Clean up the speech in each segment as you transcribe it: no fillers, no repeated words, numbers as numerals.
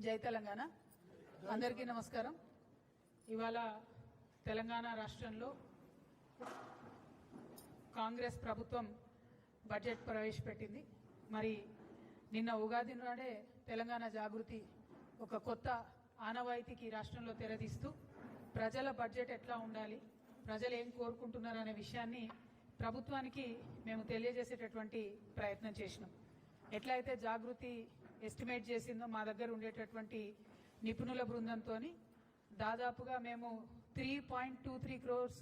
జై తెలంగాణ. అందరికీ నమస్కారం. ఇవాళ తెలంగాణ రాష్ట్రంలో కాంగ్రెస్ ప్రభుత్వం బడ్జెట్ ప్రవేశపెట్టింది. మరి నిన్న ఉగాది నాడే తెలంగాణ జాగృతి ఒక కొత్త ఆనవాయితీకి రాష్ట్రంలో తెరదీస్తూ ప్రజల బడ్జెట్ ఎట్లా ఉండాలి, ప్రజలు ఏం కోరుకుంటున్నారనే విషయాన్ని ప్రభుత్వానికి మేము తెలియజేసేటటువంటి ప్రయత్నం చేసినాం. ఎట్లయితే జాగృతి ఎస్టిమేట్ చేసిందో మా దగ్గర ఉండేటటువంటి నిపుణుల బృందంతో దాదాపుగా మేము 3.23 crores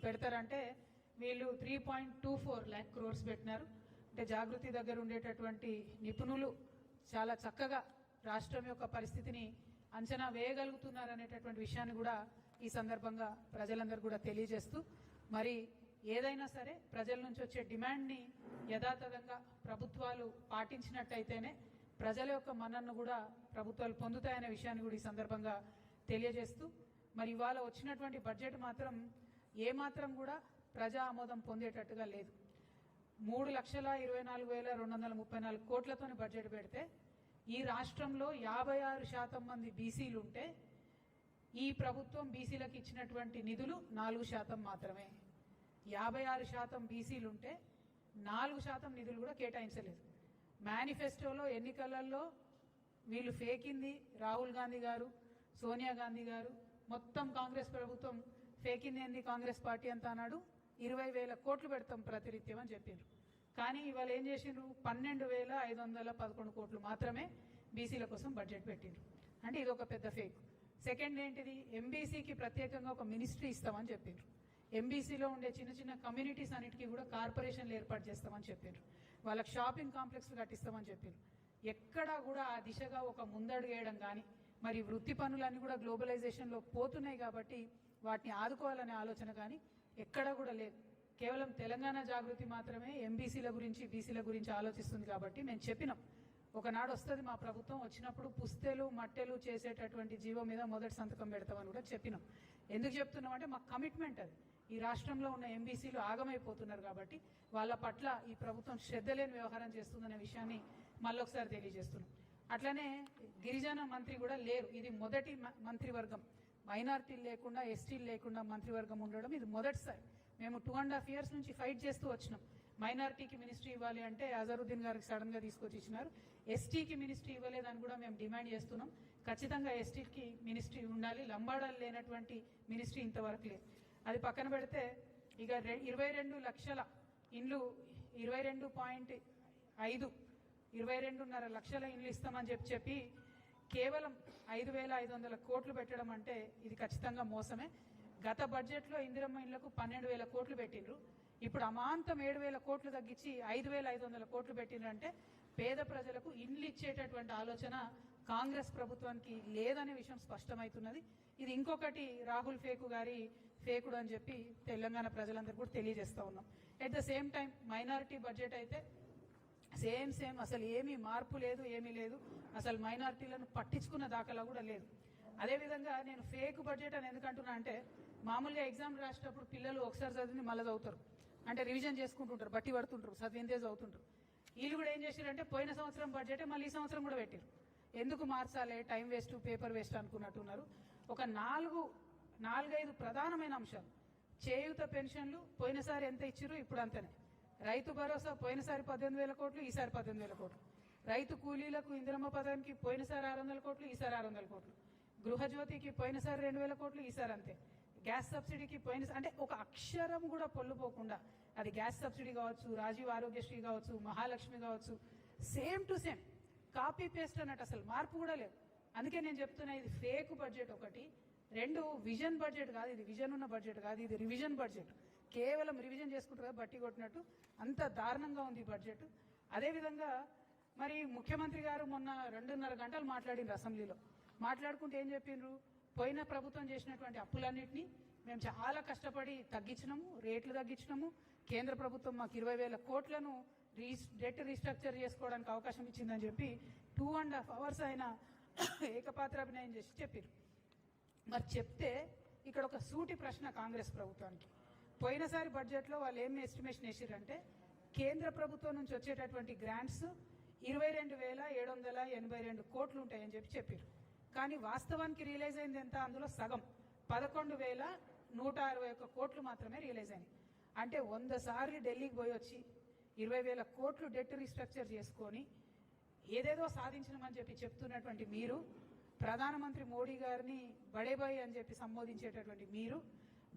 పెడతారంటే వీళ్ళు 3.24 lakh crores పెట్టినారు. అంటే జాగృతి దగ్గర ఉండేటటువంటి నిపుణులు చాలా చక్కగా రాష్ట్రం యొక్క పరిస్థితిని అంచనా వేయగలుగుతున్నారు అనేటటువంటి విషయాన్ని కూడా ఈ సందర్భంగా ప్రజలందరూ కూడా తెలియజేస్తూ, మరి ఏదైనా సరే ప్రజల నుంచి వచ్చే డిమాండ్ని యథాతథంగా ప్రభుత్వాలు పాటించినట్టయితేనే ప్రజల యొక్క మన్ననను కూడా ప్రభుత్వాలు పొందుతాయనే విషయాన్ని కూడా ఈ సందర్భంగా తెలియజేస్తూ, మరి ఇవాళ వచ్చినటువంటి బడ్జెట్ మాత్రం ఏమాత్రం కూడా ప్రజా ఆమోదం పొందేటట్టుగా లేదు. 3,24,234 కోట్లతోని బడ్జెట్ పెడితే ఈ రాష్ట్రంలో 56% మంది బీసీలు ఉంటే ఈ ప్రభుత్వం బీసీలకు ఇచ్చినటువంటి నిధులు 4% మాత్రమే. 56% బీసీలు ఉంటే 4% నిధులు కూడా కేటాయించలేదు. మేనిఫెస్టోలో ఎన్నికలలో వీళ్ళు ఫేకింది రాహుల్ గాంధీ గారు, సోనియా గాంధీ గారు, మొత్తం కాంగ్రెస్ ప్రభుత్వం ఫేకింది ఏంది కాంగ్రెస్ పార్టీ అంతా అన్నాడు. 20,000 కోట్లు పెడతాం ప్రతినిత్యం అని చెప్పారు. కానీ ఇవాళ ఏం చేసిండ్రు, 12,511 కోట్లు మాత్రమే బీసీల కోసం బడ్జెట్ పెట్టిండ్రు. అంటే ఇది ఒక పెద్ద ఫేక్. సెకండ్ ఏంటిది, ఎంబీసీకి ప్రత్యేకంగా ఒక మినిస్ట్రీ ఇస్తామని చెప్పిండ్రు. ఎంబీసీలో ఉండే చిన్న చిన్న కమ్యూనిటీస్ అన్నిటికీ కూడా కార్పొరేషన్లు ఏర్పాటు చేస్తామని చెప్పారు. వాళ్ళకి షాపింగ్ కాంప్లెక్స్లు కట్టిస్తామని చెప్పారు. ఎక్కడా కూడా ఆ దిశగా ఒక ముందడుగు వేయడం కానీ, మరి వృత్తి పనులన్నీ కూడా గ్లోబలైజేషన్లో పోతున్నాయి కాబట్టి వాటిని ఆదుకోవాలనే ఆలోచన కానీ ఎక్కడా కూడా లేదు. కేవలం తెలంగాణ జాగృతి మాత్రమే ఎంబీసీల గురించి బీసీల గురించి ఆలోచిస్తుంది. కాబట్టి మేము చెప్పినాం, ఒకనాడు వస్తుంది మా ప్రభుత్వం, వచ్చినప్పుడు పుస్తెలు మట్టెలు చేసేటటువంటి జీవో మీద మొదటి సంతకం పెడతామని కూడా చెప్పినాం. ఎందుకు చెప్తున్నాం అంటే మా కమిట్మెంట్ అది. ఈ రాష్ట్రంలో ఉన్న ఎంబీసీలు ఆగమైపోతున్నారు కాబట్టి వాళ్ళ పట్ల ఈ ప్రభుత్వం శ్రద్ధ లేని వ్యవహారం చేస్తుందనే విషయాన్ని మళ్ళొకసారి తెలియజేస్తున్నాం. అట్లనే గిరిజన మంత్రి కూడా లేరు. ఇది మొదటి మంత్రివర్గం, మైనార్టీలు లేకుండా ఎస్టీలు లేకుండా మంత్రివర్గం ఉండడం ఇది మొదటిసారి. మేము 2.5 years నుంచి ఫైట్ చేస్తూ వచ్చినాం. మైనార్టీకి మినిస్ట్రీ ఇవ్వాలి అంటే అజరుద్దీన్ గారికి సడన్ గా తీసుకొచ్చి ఇచ్చినారు. ఎస్టీకి మినిస్ట్రీ ఇవ్వలేదని కూడా మేము డిమాండ్ చేస్తున్నాం. ఖచ్చితంగా ఎస్టీకి మినిస్ట్రీ ఉండాలి. లంబాడాలు లేనటువంటి మినిస్ట్రీ ఇంతవరకు లేదు. అది పక్కన పెడితే ఇక 22 లక్షల ఇండ్లు 22.5 లక్షల ఇండ్లు ఇస్తామని చెప్పి కేవలం 5,500 కోట్లు పెట్టడం అంటే ఇది ఖచ్చితంగా మోసమే. గత బడ్జెట్లో ఇందిరమ్మ ఇండ్లకు 12,000 కోట్లు పెట్టిండ్రు. ఇప్పుడు అమాంతం 7,000 కోట్లు తగ్గించి 5,500 కోట్లు పెట్టిండ్రంటే పేద ప్రజలకు ఇండ్లు ఇచ్చేటటువంటి ఆలోచన కాంగ్రెస్ ప్రభుత్వానికి లేదనే విషయం స్పష్టమవుతున్నది. ఇది ఇంకొకటి రాహుల్ గారి ఫేకుడు అని చెప్పి తెలంగాణ ప్రజలందరూ కూడా తెలియజేస్తా ఉన్నాం. At the same time minority budget అయితే సేమ్ అసలు ఏమీ మార్పు లేదు, ఏమీ లేదు. అసలు మైనారిటీలను పట్టించుకున్న దాఖలా కూడా లేదు. అదేవిధంగా నేను ఫేక్ బడ్జెట్ అని ఎందుకంటున్నా అంటే, మామూలుగా ఎగ్జామ్ రాసేటప్పుడు పిల్లలు ఒకసారి చదివి మళ్ళీ చదువుతారు, అంటే రివిజన్ చేసుకుంటుంటారు, బట్టి పడుతుంటారు, చదివిందే చదువుతుంటారు. వీళ్ళు కూడా ఏం చేశారంటే పోయిన సంవత్సరం బడ్జెటే మళ్ళీ ఈ సంవత్సరం కూడా పెట్టారు. ఎందుకు మార్చాలి, టైం వేస్ట్, పేపర్ వేస్ట్ అనుకున్నట్టున్నారు. ఒక 4-5 ప్రధానమైన అంశాలు, చేయూత పెన్షన్లు పోయినసారి ఎంత ఇచ్చారు ఇప్పుడు అంతనే, రైతు భరోసా పోయినసారి 18,000 కోట్లు ఈసారి 18,000 కోట్లు, రైతు కూలీలకు ఇందిరమ్మ పథకానికి పోయినసారి 600 కోట్లు ఈసారి 600 కోట్లు, గృహజ్యోతికి పోయినసారి 2,000 కోట్లు ఈసారి అంతే, గ్యాస్ సబ్సిడీకి అంటే ఒక అక్షరం కూడా పొల్లుపోకుండా, అది గ్యాస్ సబ్సిడీ కావచ్చు, రాజీవ్ ఆరోగ్యశ్రీ కావచ్చు, మహాలక్ష్మి కావచ్చు, same to same copy paste అన్నట్టు, అసలు మార్పు కూడా లేదు. అందుకే నేను చెప్తున్నా ఇది ఫేక్ బడ్జెట్ ఒకటి. 2 విజన్ బడ్జెట్ కాదు, ఇది విజన్ ఉన్న బడ్జెట్ కాదు, ఇది రివిజన్ బడ్జెట్. కేవలం రివిజన్ చేసుకుంటారు కదా బట్టి కొట్టినట్టు, అంత దారుణంగా ఉంది ఈ బడ్జెట్. అదేవిధంగా మరి ముఖ్యమంత్రి గారు మొన్న 2.5 గంటలు మాట్లాడిండ్రు అసెంబ్లీలో. మాట్లాడుకుంటే ఏం చెప్పిండ్రు, పోయిన ప్రభుత్వం చేసినటువంటి అప్పులన్నింటినీ మేము చాలా కష్టపడి తగ్గించినాము, రేట్లు తగ్గించినాము, కేంద్ర ప్రభుత్వం మాకు 20,000 కోట్లను డెట్ రీస్ట్రక్చర్ చేసుకోవడానికి అవకాశం ఇచ్చిందని చెప్పి 2.5 hours ఆయన ఏకపాత్రాభినయం చేసి చెప్పారు. మరి చెప్తే ఇక్కడ ఒక సూటి ప్రశ్న కాంగ్రెస్ ప్రభుత్వానికి, పోయినసారి బడ్జెట్లో వాళ్ళు ఏం ఎస్టిమేషన్ వేసారంటే కేంద్ర ప్రభుత్వం నుంచి వచ్చేటటువంటి గ్రాంట్స్ 22,782 కోట్లు ఉంటాయని చెప్పారు. కానీ వాస్తవానికి రియలైజ్ అయింది ఎంత? అందులో సగం 11,161 కోట్లు మాత్రమే రియలైజ్ అయినాయి. అంటే 100 సార్లు ఢిల్లీకి పోయి వచ్చి 20,000 కోట్లు డెట్ రీస్ట్రక్చర్ చేసుకొని ఏదేదో సాధించమని చెప్తున్నటువంటి మీరు, ప్రధానమంత్రి మోడీ గారిని బడేబాయి అని చెప్పి సంబోధించేటటువంటి మీరు,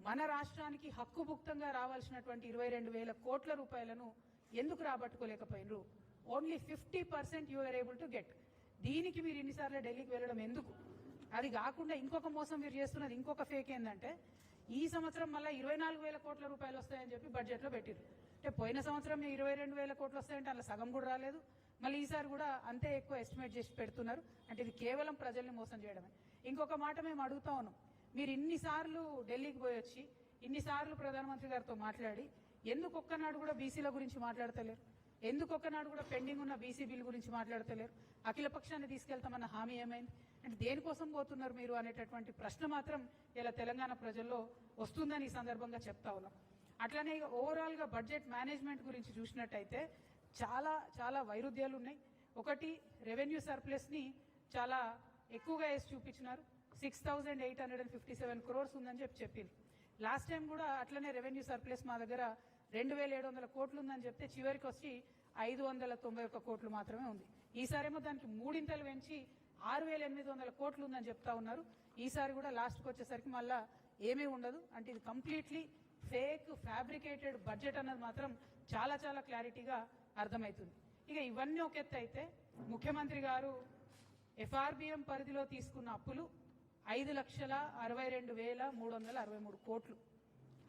మన రాష్ట్రానికి హక్కుభుక్తంగా రావాల్సినటువంటి 22,000 కోట్ల రూపాయలను ఎందుకు రాబట్టుకోలేకపోయినరు? Only 50% you are able to get. దీనికి మీరు ఇన్నిసార్లు ఢిల్లీకి వెళ్ళడం ఎందుకు? అది కాకుండా ఇంకొక మోసం మీరు చేస్తున్నది, ఇంకొక ఫేక్ ఏంటంటే ఈ సంవత్సరం మళ్ళీ 24,000 కోట్ల రూపాయలు వస్తాయని చెప్పి బడ్జెట్లో పెట్టారు. అంటే పోయిన సంవత్సరం 22,000 కోట్లు వస్తాయంటే అలా సగం కూడా రాలేదు. మళ్ళీ ఈసారి కూడా అంతే ఎక్కువ ఎస్టిమేట్ చేసి పెడుతున్నారు. అంటే ఇది కేవలం ప్రజల్ని మోసం చేయడమే. ఇంకొక మాట మేము అడుగుతా ఉన్నాం, మీరు ఇన్నిసార్లు ఢిల్లీకి పోయి వచ్చి ఇన్నిసార్లు ప్రధానమంత్రి గారితో మాట్లాడి ఎందుకు ఒక్కనాడు కూడా బీసీల గురించి మాట్లాడతలేరు? ఎందుకు ఒక్కనాడు కూడా పెండింగ్ ఉన్న బీసీ బిల్ గురించి మాట్లాడతలేరు? అఖిల పక్షాన్ని తీసుకెళ్తామన్న హామీ ఏమైంది? అంటే దేనికోసం పోతున్నారు మీరు అనేటటువంటి ప్రశ్న మాత్రం ఇలా తెలంగాణ ప్రజల్లో వస్తుందని ఈ సందర్భంగా చెప్తా ఉన్నాం. అట్లనే ఓవరాల్గా బడ్జెట్ మేనేజ్మెంట్ గురించి చూసినట్టయితే చాలా చాలా వైరుధ్యాలు ఉన్నాయి. ఒకటి, రెవెన్యూ సర్ప్లస్ని చాలా ఎక్కువగా వేసి చూపించినారు. 6,857 crores ఉందని చెప్పింది. లాస్ట్ టైం కూడా అట్లనే రెవెన్యూ సర్ప్లస్ మా దగ్గర 2,700 కోట్లు ఉందని చెప్తే చివరికి వచ్చి 591 కోట్లు మాత్రమే ఉంది. ఈసారేమో దానికి మూడింతలు పెంచి 6,800 కోట్లు ఉందని చెప్తా ఉన్నారు. ఈసారి కూడా లాస్ట్కి వచ్చేసరికి మళ్ళా ఏమీ ఉండదు. అంటే ఇది కంప్లీట్లీ ఫేక్, ఫ్యాబ్రికేటెడ్ బడ్జెట్ అన్నది మాత్రం చాలా చాలా క్లారిటీగా అర్థమవుతుంది. ఇక ఇవన్నీ ఒక ఎత్తు అయితే, ముఖ్యమంత్రి గారు ఎఫ్ఆర్బిఎం పరిధిలో తీసుకున్న అప్పులు 5,62,363 కోట్లు.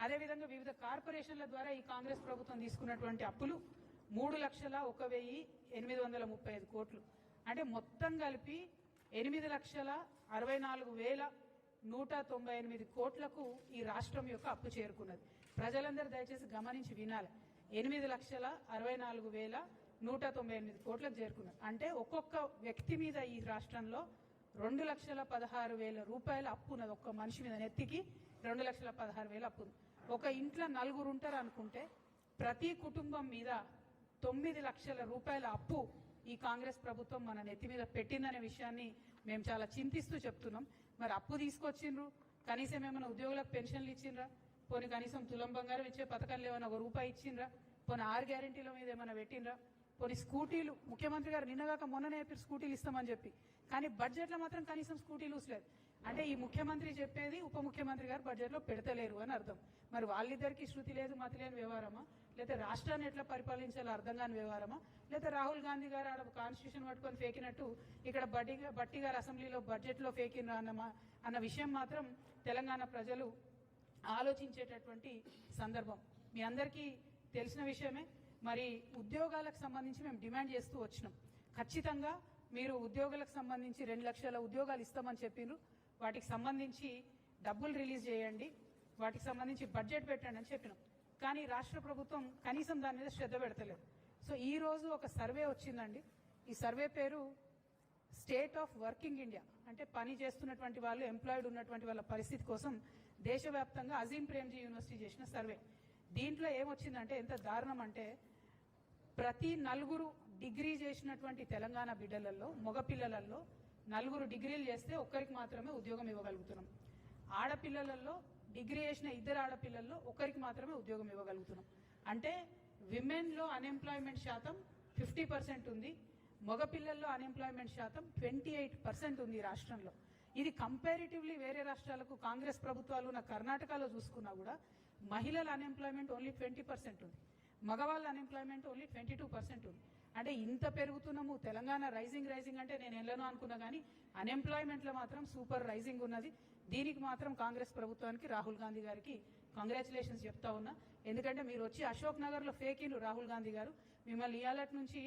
అదేవిధంగా వివిధ కార్పొరేషన్ల ద్వారా ఈ కాంగ్రెస్ ప్రభుత్వం తీసుకున్నటువంటి అప్పులు 3,01,835 కోట్లు. అంటే మొత్తం కలిపి 8,64,198 కోట్లకు ఈ రాష్ట్రం యొక్క అప్పు చేరుకున్నది. ప్రజలందరూ దయచేసి గమనించి వినాలి. 8,64,198 కోట్లకు చేరుకున్నది. అంటే ఒక్కొక్క వ్యక్తి మీద ఈ రాష్ట్రంలో 2,16,000 రూపాయల అప్పు ఉన్నది. ఒక్క మనిషి మీద నెత్తికి 2,16,000 అప్పు ఉంది. ఒక ఇంట్లో 4 ఉంటారు అనుకుంటే ప్రతి కుటుంబం మీద 9 లక్షల రూపాయల అప్పు ఈ కాంగ్రెస్ ప్రభుత్వం మన నెత్తి మీద పెట్టిందనే విషయాన్ని మేము చాలా చింతిస్తూ చెప్తున్నాం. మరి అప్పు తీసుకొచ్చిండ్రు, కనీసం ఏమైనా ఉద్యోగులకు పెన్షన్లు ఇచ్చిండ్రా? పోనీ కనీసం తులం బంగారం ఇచ్చే పథకాలు ఏమైనా ₹1 ఇచ్చిండ్రా? పోనీ 6 గ్యారెంటీల మీద ఏమైనా పెట్టిండ్రా? పోనీ స్కూటీలు, ముఖ్యమంత్రి గారు నిన్నగాక మొన్ననే చెప్పారు స్కూటీలు ఇస్తామని చెప్పి, కానీ బడ్జెట్లో మాత్రం కనీసం స్కూటీలు ఊసలేదు. అంటే ఈ ముఖ్యమంత్రి చెప్పేది ఉప ముఖ్యమంత్రి గారు బడ్జెట్లో పెడతలేరు అని అర్థం. మరి వాళ్ళిద్దరికీ శృతి లేదు, మతి లేని వ్యవహారమా? లేదా రాష్ట్రాన్ని ఎట్లా పరిపాలించాలో అర్థం కాని వ్యవహారమా? లేదా రాహుల్ గాంధీ గారు ఆడ కాన్స్టిట్యూషన్ పట్టుకొని ఫేకినట్టు ఇక్కడ బట్టి గారు అసెంబ్లీలో బడ్జెట్లో ఫేకిన అన్న విషయం మాత్రం తెలంగాణ ప్రజలు ఆలోచించేటటువంటి సందర్భం. మీ అందరికీ తెలిసిన విషయమే. మరి ఉద్యోగాలకు సంబంధించి మేము డిమాండ్ చేస్తూ వచ్చినాం. ఖచ్చితంగా మీరు ఉద్యోగులకు సంబంధించి 2 లక్షల ఉద్యోగాలు ఇస్తామని చెప్పిండ్రు. వాటికి సంబంధించి డబ్బులు రిలీజ్ చేయండి, వాటికి సంబంధించి బడ్జెట్ పెట్టండి అని చెప్పినాం. కానీ రాష్ట్ర ప్రభుత్వం కనీసం దాని మీద శ్రద్ధ పెడతలేదు. సో ఈ రోజు ఒక సర్వే వచ్చిందండి. ఈ సర్వే పేరు స్టేట్ ఆఫ్ వర్కింగ్ ఇండియా. అంటే పని చేస్తున్నటువంటి వాళ్ళు, ఎంప్లాయిడ్ ఉన్నటువంటి వాళ్ళ పరిస్థితి కోసం దేశవ్యాప్తంగా అజీం ప్రేమ్జీ యూనివర్సిటీ చేసిన సర్వే. దీంట్లో ఏమొచ్చిందంటే ఎంత దారుణం అంటే, ప్రతి 4 డిగ్రీ చేసినటువంటి తెలంగాణ బిడ్డలలో, మగపిల్లలలో 4 డిగ్రీలు చేస్తే ఒక్కరికి మాత్రమే ఉద్యోగం ఇవ్వగలుగుతున్నాం. ఆడపిల్లలలో డిగ్రీ చేసిన 2 ఆడపిల్లల్లో ఒక్కరికి మాత్రమే ఉద్యోగం ఇవ్వగలుగుతున్నాం. అంటే విమెన్లో అన్ఎంప్లాయ్మెంట్ శాతం 50% ఉంది, మగపిల్లల్లో అన్ఎంప్లాయ్మెంట్ శాతం 28% ఉంది రాష్ట్రంలో. ఇది కంపారిటివ్లీ వేరే రాష్ట్రాలకు, కాంగ్రెస్ ప్రభుత్వాలు ఉన్న కర్ణాటకలో చూసుకున్నా కూడా మహిళల అన్ఎంప్లాయ్మెంట్ ఓన్లీ 20% ఉంది, మగవాళ్ళ అన్ఎంప్లాయ్మెంట్ ఓన్లీ 22% ఉంది. అంటే ఇంత పెరుగుతున్నాము, తెలంగాణ రైజింగ్ అంటే నేను ఎల్లనో అనుకున్నా, కానీ అన్ఎంప్లాయ్మెంట్లో మాత్రం సూపర్ రైజింగ్ ఉన్నది. దీనికి మాత్రం కాంగ్రెస్ ప్రభుత్వానికి, రాహుల్ గాంధీ గారికి కంగ్రాచులేషన్స్ చెప్తా ఉన్నా. ఎందుకంటే మీరు వచ్చి అశోక్ నగర్లో ఫేకిండ్రు రాహుల్ గాంధీ గారు. మిమ్మల్ని ఇయాలటి నుంచి